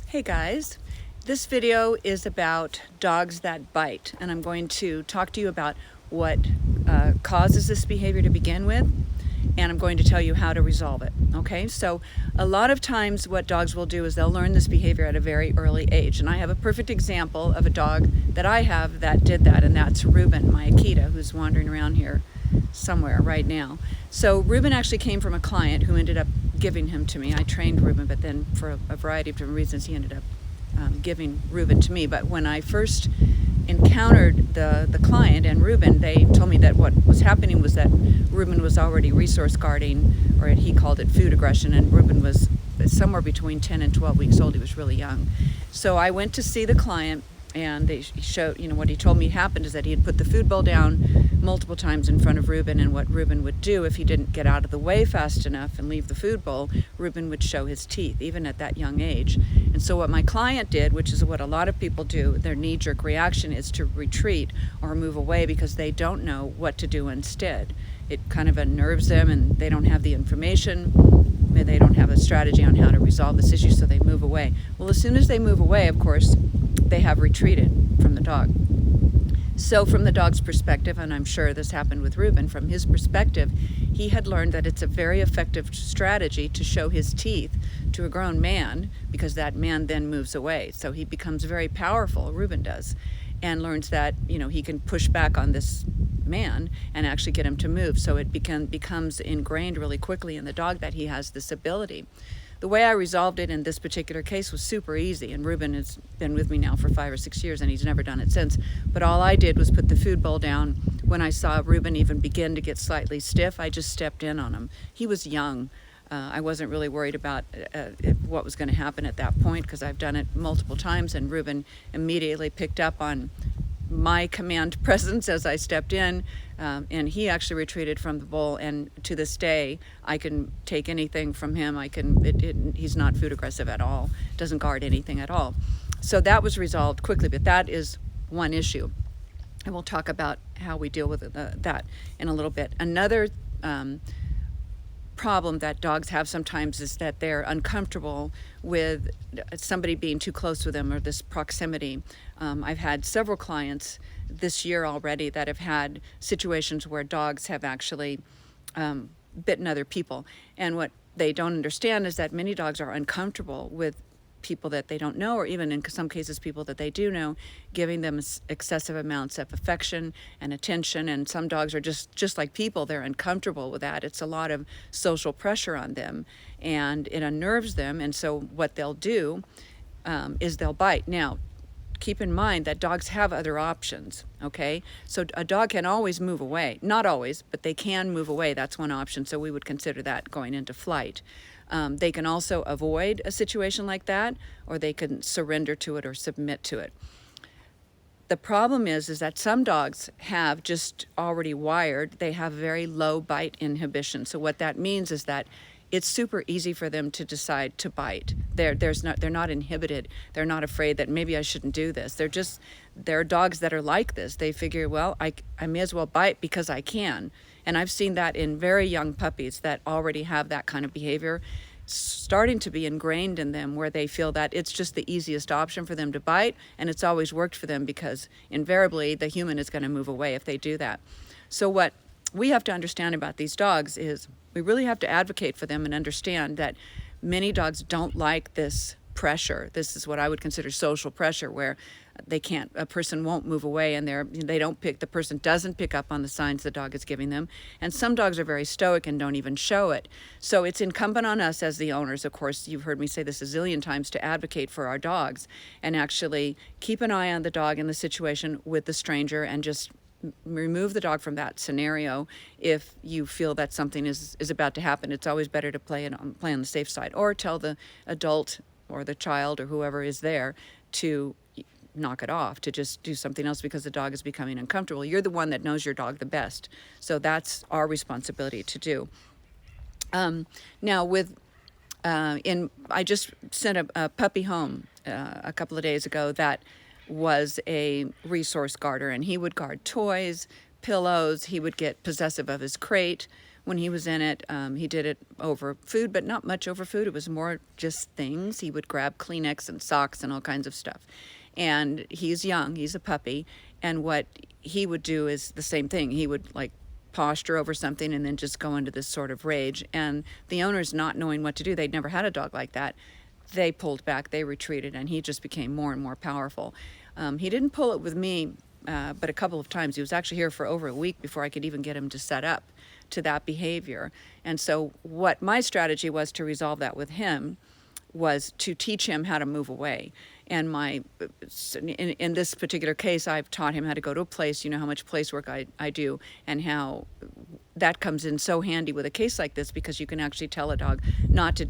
Hey guys, this video is about dogs that bite, and I'm going to talk to you about what causes this behavior to begin with, and I'm going to tell you how to resolve it. Okay, so a lot of times what dogs will do is they'll learn this behavior at a very early age, and I have a perfect example of a dog that I have that did that, and that's Reuben, my Akita, who's wandering around here somewhere right now. So Reuben actually came from a client who ended up giving him to me. I trained Reuben, but then for a variety of different reasons, he ended up giving Reuben to me. But when I first encountered the client and Reuben, they told me that what was happening was that Reuben was already resource guarding, or he called it food aggression, and Reuben was somewhere between 10 and 12 weeks old. He was really young. So I went to see the client, and they showed, what he told me happened is that he had put the food bowl down multiple times in front of Reuben, and what Reuben would do if he didn't get out of the way fast enough and leave the food bowl, Reuben would show his teeth, even at that young age. And so what my client did, which is what a lot of people do, their knee-jerk reaction is to retreat or move away because they don't know what to do instead. It kind of unnerves them, and they don't have the information. They don't have a strategy on how to resolve this issue, so they move away. Well, as soon as they move away, of course, they have retreated from the dog. So from the dog's perspective, and I'm sure this happened with Reuben, from his perspective, he had learned that it's a very effective strategy to show his teeth to a grown man, because that man then moves away. So he becomes very powerful, Reuben does, and learns that, he can push back on this man and actually get him to move. So it becomes ingrained really quickly in the dog that he has this ability. The way I resolved it in this particular case was super easy, and Reuben has been with me now for 5 or 6 years, and he's never done it since. But all I did was put the food bowl down. When I saw Reuben even begin to get slightly stiff, I just stepped in on him. He was young. I wasn't really worried about what was going to happen at that point, because I've done it multiple times, and Reuben immediately picked up on my command presence as I stepped in, and he actually retreated from the bowl, and to this day I can take anything from him. He's not food aggressive at all, doesn't guard anything at all. So that was resolved quickly, but that is one issue, and we'll talk about how we deal with that in a little bit. Another problem that dogs have sometimes is that they're uncomfortable with somebody being too close with them, or this proximity. I've had several clients this year already that have had situations where dogs have actually bitten other people, and what they don't understand is that many dogs are uncomfortable with people that they don't know, or even in some cases people that they do know, giving them excessive amounts of affection and attention. And some dogs are just like people, they're uncomfortable with that. It's a lot of social pressure on them, and it unnerves them. And so what they'll do is they'll bite. Now, keep in mind that dogs have other options, okay? So a dog can always move away. Not always, but they can move away. That's one option. So we would consider that going into flight. They can also avoid a situation like that, or they can surrender to it or submit to it. The problem is that some dogs have just already wired, they have very low bite inhibition. So what that means is that it's super easy for them to decide to bite. They're not inhibited. They're not afraid that maybe I shouldn't do this. There are dogs that are like this. They figure, well, I may as well bite because I can. And I've seen that in very young puppies that already have that kind of behavior starting to be ingrained in them, where they feel that it's just the easiest option for them to bite, and it's always worked for them because invariably the human is going to move away if they do that. So what we have to understand about these dogs is we really have to advocate for them and understand that many dogs don't like this pressure. This is what I would consider social pressure, where a person won't move away, and the person doesn't pick up on the signs the dog is giving them. And some dogs are very stoic and don't even show it. So it's incumbent on us as the owners, of course, you've heard me say this a zillion times, to advocate for our dogs and actually keep an eye on the dog in the situation with the stranger, and just remove the dog from that scenario if you feel that something is about to happen. It's always better to play on the safe side, or tell the adult or the child or whoever is there to knock it off, to just do something else because the dog is becoming uncomfortable. You're the one that knows your dog the best, so that's our responsibility to do. Now I just sent a puppy home a couple of days ago that was a resource guarder, and he would guard toys, pillows. He would get possessive of his crate when he was in it, he did it over food, but not much over food. It was more just things. He would grab Kleenex and socks and all kinds of stuff. And he's young, he's a puppy, and what he would do is the same thing. He would like posture over something and then just go into this sort of rage. And the owners, not knowing what to do, they'd never had a dog like that, they pulled back, they retreated, and he just became more and more powerful. He didn't pull it with me, but a couple of times. He was actually here for over a week before I could even get him to set up to that behavior. And so what my strategy was to resolve that with him was to teach him how to move away. And in this particular case, I've taught him how to go to a place. You know how much place work I do, and how that comes in so handy with a case like this, because you can actually tell a dog not to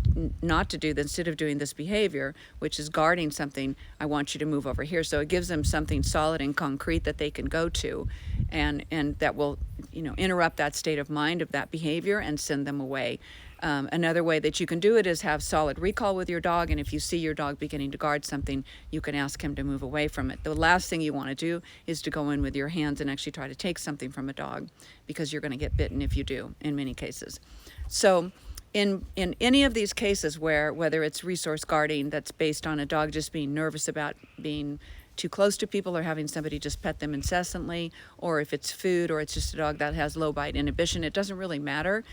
do this. Instead of doing this behavior, which is guarding something, I want you to move over here. So it gives them something solid and concrete that they can go to, and that will, interrupt that state of mind of that behavior and send them away. Another way that you can do it is have solid recall with your dog, and if you see your dog beginning to guard something, you can ask him to move away from it. The last thing you want to do is to go in with your hands and actually try to take something from a dog, because you're going to get bitten if you do, in many cases. So in any of these cases whether it's resource guarding that's based on a dog just being nervous about being too close to people or having somebody just pet them incessantly, or if it's food, or it's just a dog that has low bite inhibition, it doesn't really matter.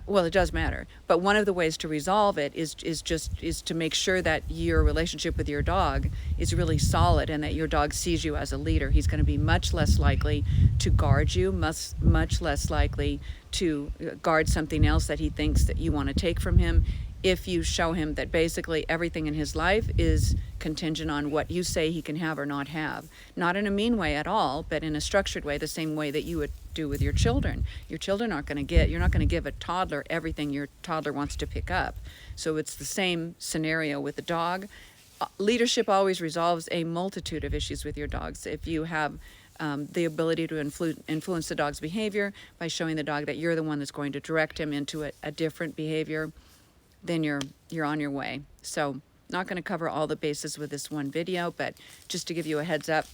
Well, it does matter, but one of the ways to resolve it is to make sure that your relationship with your dog is really solid, and that your dog sees you as a leader. He's going to be much less likely to guard you, much less likely to guard something else that he thinks that you want to take from him, if you show him that basically everything in his life is contingent on what you say he can have or not have. Not in a mean way at all, but in a structured way, the same way that you would do with your children. Your children aren't going to you're not going to give a toddler everything your toddler wants to pick up. So it's the same scenario with the dog. Leadership always resolves a multitude of issues with your dogs. If you have the ability to influence the dog's behavior by showing the dog that you're the one that's going to direct him into a different behavior, then you're on your way. So not going to cover all the bases with this one video, but just to give you a heads up,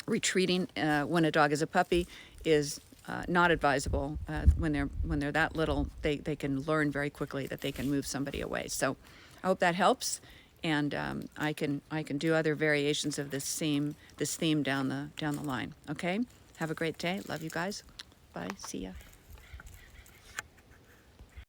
retreating when a dog is a puppy is not advisable. When they're that little, they can learn very quickly that they can move somebody away. So I hope that helps, and I can do other variations of this theme down the line. Okay, have a great day. Love you guys. Bye. See ya.